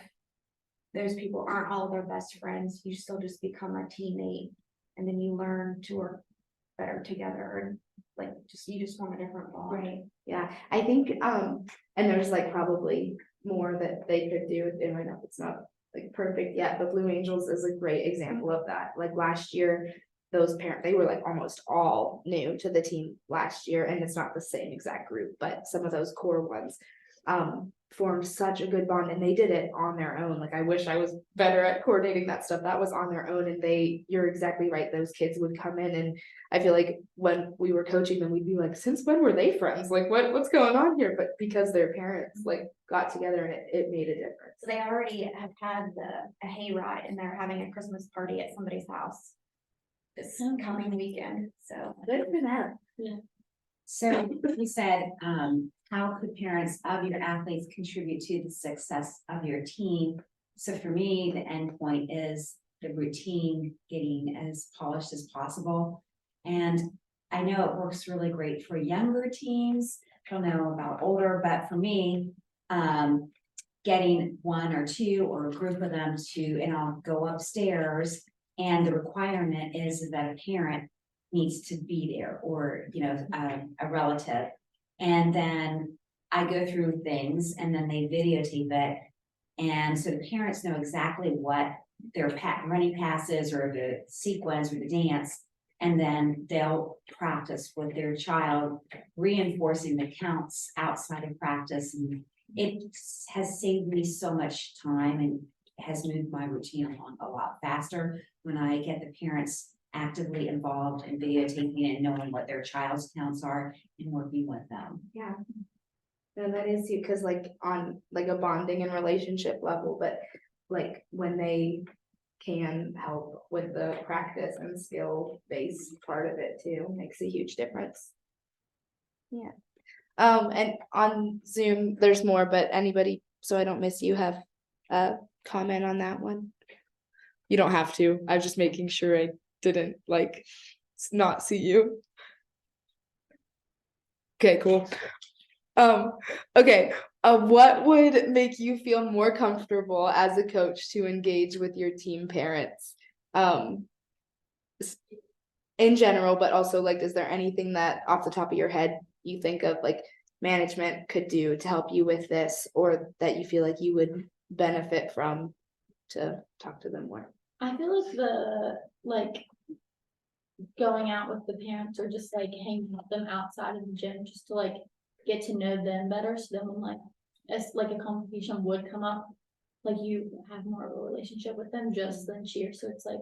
those people aren't all their best friends, you still just become a teammate, and then you learn to work better together, and like you just want a different bond. right. Yeah, I think and there's like probably more that they could do. And I know it's not like perfect yet, but Blue Angels is a great example of that. Like last year, those parents, they were like almost all new to the team last year, and it's not the same exact group, but some of those core ones formed such a good bond, and they did it on their own. Like I wish I was better at coordinating that stuff. That was on their own, and you're exactly right, those kids would come in, and I feel like when we were coaching them, we'd be like, since when were they friends? Like what's going on here? But because their parents like got together, and it made a difference. So they already have had a hayride, and they're having a Christmas party at somebody's house this coming weekend, so. Good for them. So you said, how could parents of your athletes contribute to the success of your team? So for me, the end point is the routine getting as polished as possible. And I know it works really great for younger teams. I don't know about older, but for me, getting one or two or a group of them and I'll go upstairs, and the requirement is that a parent needs to be there, or, you know, a relative. And then I go through things, and then they videotape it. And so the parents know exactly what their running passes or the sequence or the dance. And then they'll practice with their child, reinforcing the counts outside of practice. And it has saved me so much time has moved my routine along a lot faster when I get the parents actively involved in videotaping and knowing what their child's counts are and working with them. Yeah. No, that is you, cause like on like a bonding and relationship level, but like when they can help with the practice and skill based part of it too, makes a huge difference. Yeah. And on Zoom, there's more, but anybody, so I don't miss you, have a comment on that one? You don't have to. I'm just making sure I didn't like not see you. Okay, cool. Okay, what would make you feel more comfortable as a coach to engage with your team parents? In general, but also like, is there anything that off the top of your head you think of like management could do to help you with this, or that you feel like you would benefit from to talk to them more? I feel like going out with the parents or just like hanging with them outside of the gym, just to like get to know them better, so then when like as like a competition would come up, like you have more of a relationship with them just than cheer. So it's like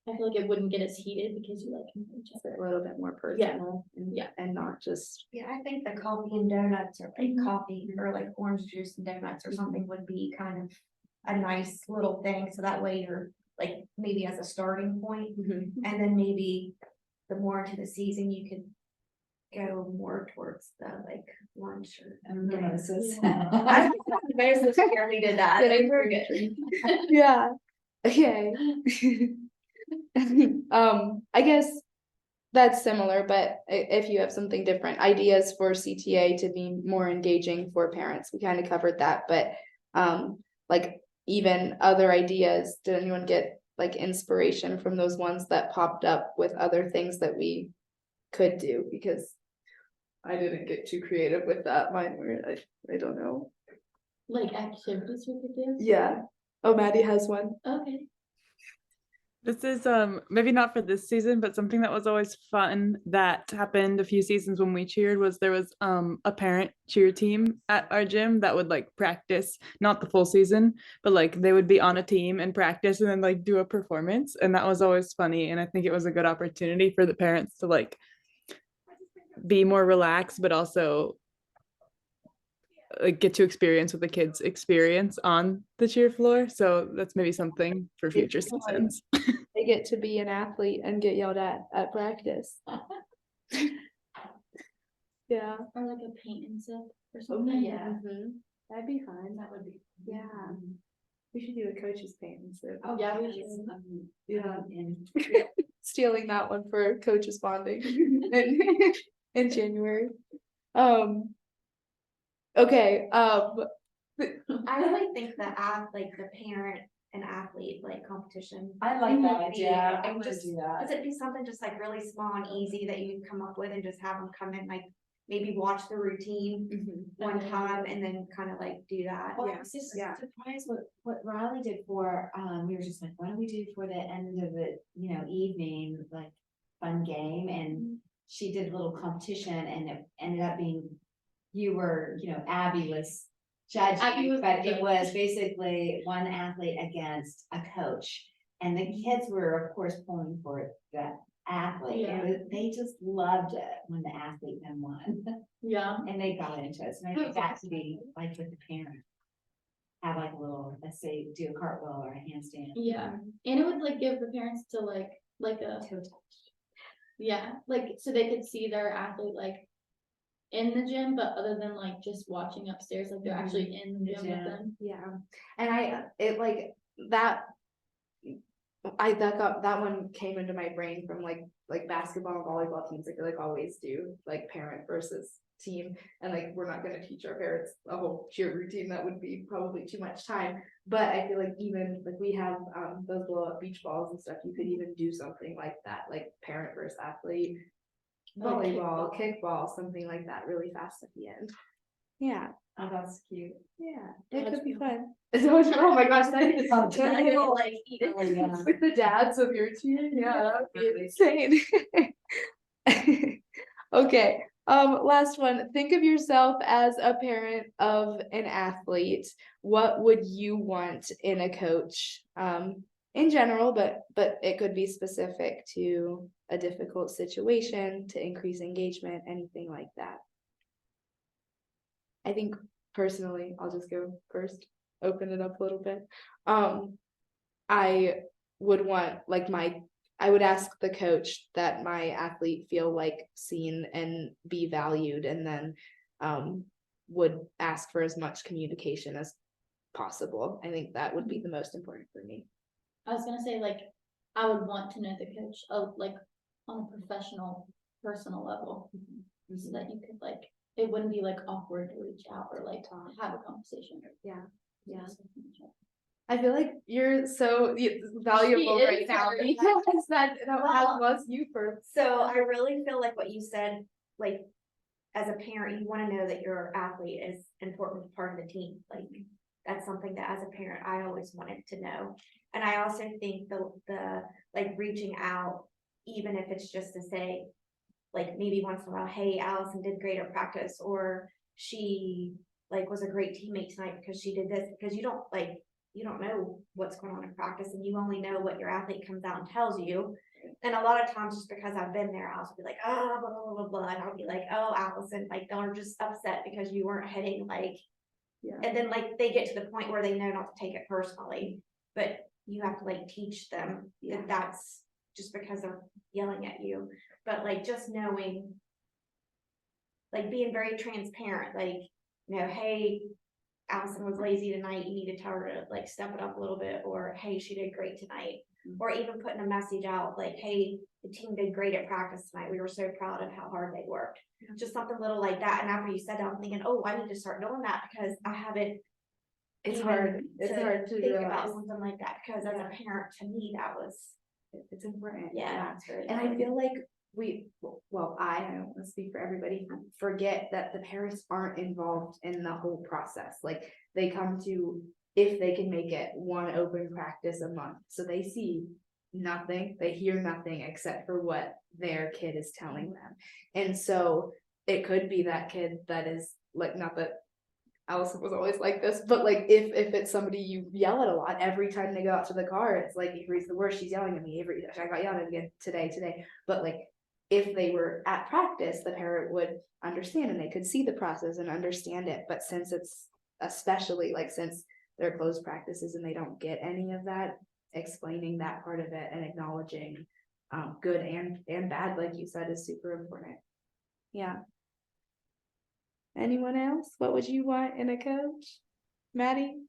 I feel like it wouldn't get as heated because you like know each other. A little bit more personal and, Yeah. and not just, Yeah, I think the coffee and donuts or like Mhm. coffee or like orange juice and donuts or something would be kind of a nice little thing. So that way you're like maybe as a starting point, and then maybe the more into the season, you could go more towards the like lunch or. Mimosas. I Moses barely did that. They were good. yeah, okay. I guess that's similar, but if you have something different, ideas for CTA to be more engaging for parents, we kind of covered that, but like even other ideas, did anyone get like inspiration from those ones that popped up with other things that we could do? Because I didn't get too creative with that. Mine were, I don't know. Like activities we could do. Yeah. Oh, Maddie has one. Okay. This is maybe not for this season, but something that was always fun that happened a few seasons when we cheered was there was a parent cheer team at our gym that would like practice, not the full season, but like they would be on a team and practice and then like do a performance, and that was always funny, and I think it was a good opportunity for the parents to like be more relaxed, but also like get to experience what the kids experience on the cheer floor. So that's maybe something for future seasons. They get to be an athlete and get yelled at practice. Yeah. Or like a paint and sip or something. That'd be fun. That would be. Yeah. We should do a coach's paint and sip. Oh, Yeah, we that's, should. Yeah. and Stealing that one for coaches bonding in January. Okay, I really think that like the parent and athlete like competition. I like that would be- idea. I and would just- do that. Does it be something just like really small and easy that you come up with and just have them come in, like maybe watch the routine one time and then kind of like do that? Well, I was just Yeah. surprised what Riley did for, we were just like, what do we do for the end of the, evening, like fun game? And she did a little competition and it ended up being, Abby was Abby judging, was but the it was basically one athlete against a coach. And the kids were, of course, pulling for the athlete. Yeah. They just loved it when the athlete then won. Yeah. And they got into it, so maybe that to be like with the parent. Have like a little, let's say, do a cartwheel or a handstand. Yeah. And it would like give the parents to like a, Toe touch. yeah, like so they could see their athlete like in the gym, but other than like just watching upstairs, like they're actually in the gym with them. yeah, and it like that. That one came into my brain from like basketball and volleyball teams, like always do, like parent versus team, and like we're not gonna teach our parents a whole cheer routine, that would be probably too much time. But I feel like even like we have those blow up beach balls and stuff, you could even do something like that, like parent versus athlete, volleyball, kickball, something like that, really fast at the end. Yeah. Oh, that's cute. Yeah, How it much could be you- fun. Oh my gosh, that is Oh, so I cool. like eat it. Oh, yeah. With the dads of your team, yeah, that would be insane. Okay, Last one. Think of yourself as a parent of an athlete. What would you want in a coach? In general, but it could be specific to a difficult situation to increase engagement, anything like that. I think personally, I'll just go first, open it up a little bit. I would want I would ask the coach that my athlete feel like seen and be valued, and then would ask for as much communication as possible. I think that would be the most important for me. I was gonna say, like, I would want to know the coach, like, on a professional, personal level. So that you could, like, it wouldn't be like awkward to reach out or like have a conversation. Yeah. I feel like you're so valuable She is right now very because that Well, was you first. So I really feel like what you said, like, as a parent, you wanna know that your athlete is an important part of the team, like, that's something that as a parent, I always wanted to know. And I also think the like reaching out, even if it's just to say, like, maybe once in a while, hey, Allison did great at practice, or she like was a great teammate tonight because she did this, because you don't know what's going on in practice, and you only know what your athlete comes out and tells you. And a lot of times, just because I've been there, I'll be like, oh, blah, blah, blah, blah, and I'll be like, oh, Allison, like, they're just upset because you weren't hitting, like, and then like they get to the point where they know not to take it personally, but you have to like teach them that that's just because they're yelling at you. But like just knowing, like being very transparent, like, hey, Allison was lazy tonight, you need to tell her to like step it up a little bit, or hey, she did great tonight. Or even putting a message out like, hey, the team did great at practice tonight, we were so proud of how hard they worked. Just something little like that. And after you said that, I'm thinking, oh, I need to start doing that, because I haven't It's even hard. It's hard to think about realize. something like that, because as a parent, to me, that was, It's important. yeah, it's very. And I feel like I don't want to speak for everybody, forget that the parents aren't involved in the whole process. Like they come to, if they can make it, one open practice a month. So they see nothing, they hear nothing except for what their kid is telling them. And so it could be that kid that is like, not that Allison was always like this, but like if it's somebody you yell at a lot, every time they go out to the car, it's like Avery's the worst, she's yelling at me, Avery, I got yelled at again today. But like if they were at practice, the parent would understand and they could see the process and understand it. But since it's especially like since they're closed practices and they don't get any of that, explaining that part of it and acknowledging good and bad, like you said, is super important. Yeah. Anyone else? What would you want in a coach? Maddie?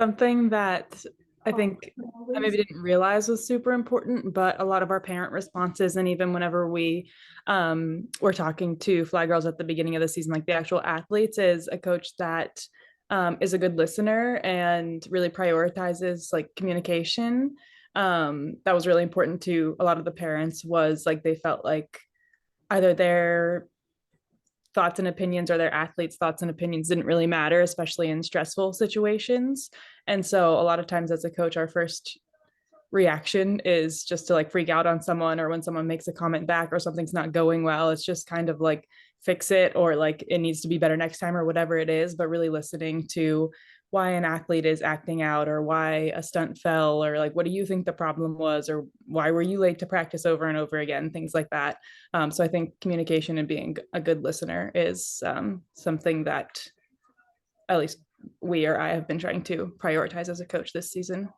Something that I think I maybe didn't realize was super important, but a lot of our parent responses, and even whenever we were talking to Fly Girls at the beginning of the season, like the actual athletes, is a coach that is a good listener and really prioritizes like communication. That was really important to a lot of the parents, was like they felt like either their thoughts and opinions or their athletes' thoughts and opinions didn't really matter, especially in stressful situations. And so a lot of times as a coach, our first reaction is just to like freak out on someone, or when someone makes a comment back or something's not going well, it's just kind of like fix it, or like it needs to be better next time, or whatever it is, but really listening to why an athlete is acting out, or why a stunt fell, or like what do you think the problem was, or why were you late to practice over and over again, things like that. So I think communication and being a good listener is something that at least we or I have been trying to prioritize as a coach this season.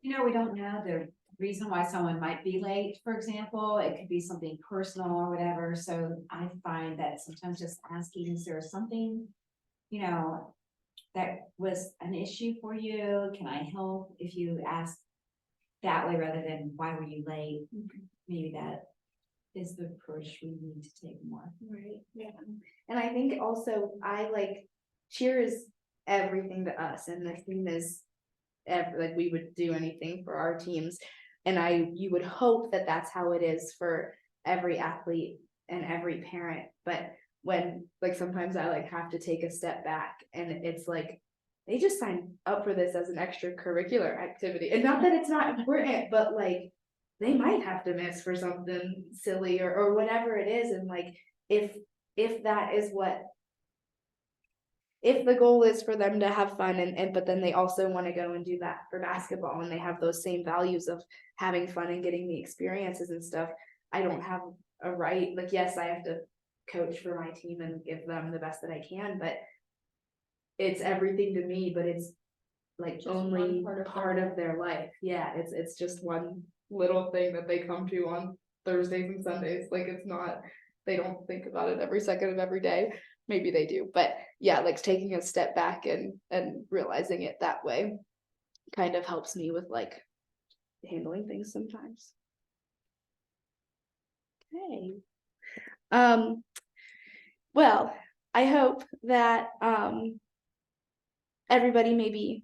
We don't know the reason why someone might be late, for example. It could be something personal or whatever. So I find that sometimes just asking, is there something, that was an issue for you? Can I help? If you ask that way rather than why were you late, maybe that is the approach we need to take more. Right. Yeah. And I think also cheer is everything to us, and the team is like we would do anything for our teams. And you would hope that that's how it is for every athlete and every parent. But when like sometimes I like have to take a step back, and it's like they just signed up for this as an extracurricular activity, and not that it's not important, but like they might have to miss for something silly or whatever it is, and like if that is what. If the goal is for them to have fun and but then they also want to go and do that for basketball and they have those same values of having fun and getting the experiences and stuff, I don't have a right, like, yes, I have to coach for my team and give them the best that I can, but it's everything to me, but it's like Just one only part of their part life. of their life. Yeah, it's just one little thing that they come to on Thursdays and Sundays. Like, it's not, they don't think about it every second of every day. Maybe they do, but yeah, like taking a step back and realizing it that way kind of helps me with like handling things sometimes. Okay. Well, I hope that everybody maybe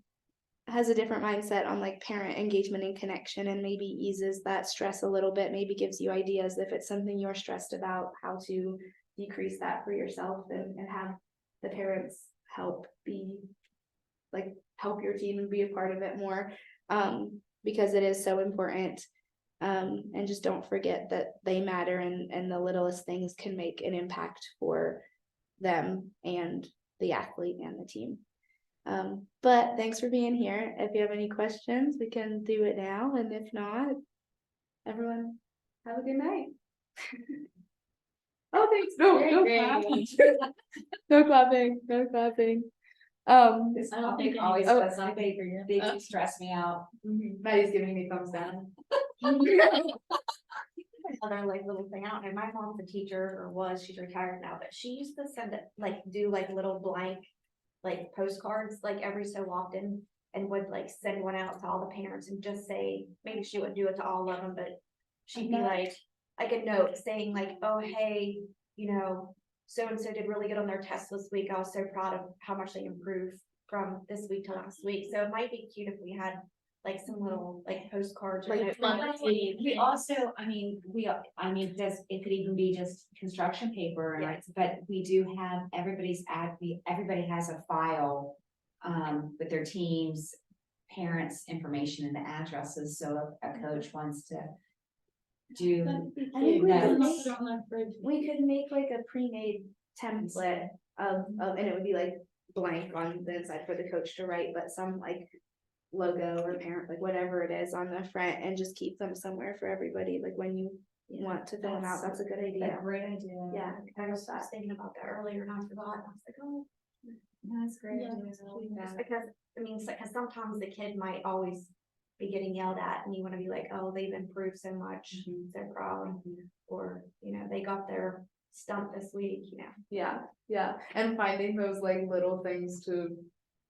has a different mindset on like parent engagement and connection and maybe eases that stress a little bit, maybe gives you ideas if it's something you're stressed about, how to decrease that for yourself and have the parents help help your team and be a part of it more, because it is so important. And just don't forget that they matter and the littlest things can make an impact for them and the athlete and the team. But thanks for being here. If you have any questions, we can do it now. And if not, everyone have a good night. Oh, thanks. No, no clapping. No clapping, no clapping. This I don't topic think always any- does something for you. They stress me out. Maddie's giving me thumbs down. Other like little thing, I don't know, my mom's a teacher or was, she's retired now, but she used to send it, like, do like little blank. Like postcards, like every so often, and would like send one out to all the parents and just say, maybe she wouldn't do it to all of them, but. She'd be like a note saying like, oh, hey, you know, so and so did really good on their test this week, I was so proud of how much they improved from this week to last week, so it might be cute if we had. Like some little like postcards or Like notes. monthly. We also, it could even be just construction paper, and Yeah. but we do have everybody has a file. With their teams, parents' information and the addresses, so if a coach wants to do. I think we No. could Put make, it on the fridge. we could make like a pre-made template of, and it would be like blank on the inside for the coach to write, but some like logo or parent, like whatever it is on the front, and just keep them somewhere for everybody, like when you want to fill them out. That's a good idea. Great idea. Yeah, I was just thinking about that earlier and I forgot, and I was like, oh. That's a great. Yeah, idea. Just because, I mean, because sometimes the kid might always be getting yelled at and you wanna be like, oh, they've improved so much, they're proud, or, you know, they got their stump this week, you know. yeah, and finding those like little things to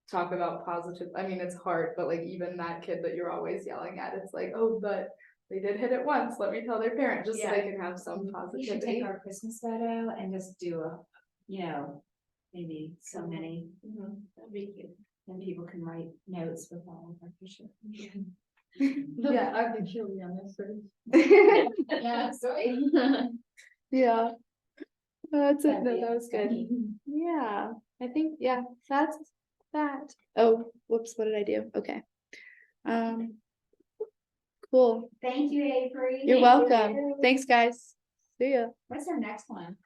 talk about positive, I mean, it's hard, but like even that kid that you're always yelling at, it's like, oh, but they did hit it once, let me tell their parent, just so they can have some We should positivity. take our Christmas photo and just do maybe so many, That'd be cute. then people can write notes with all of our picture. Yeah. I could kill you on this fridge. Yeah, sorry. Yeah. That's it, That'd no, be that was good. funny. Yeah, I think, yeah, that's that. Oh, whoops, what did I do? Okay. Cool. Thank you, Avery. You're welcome. Thanks, guys. See ya. What's our next one?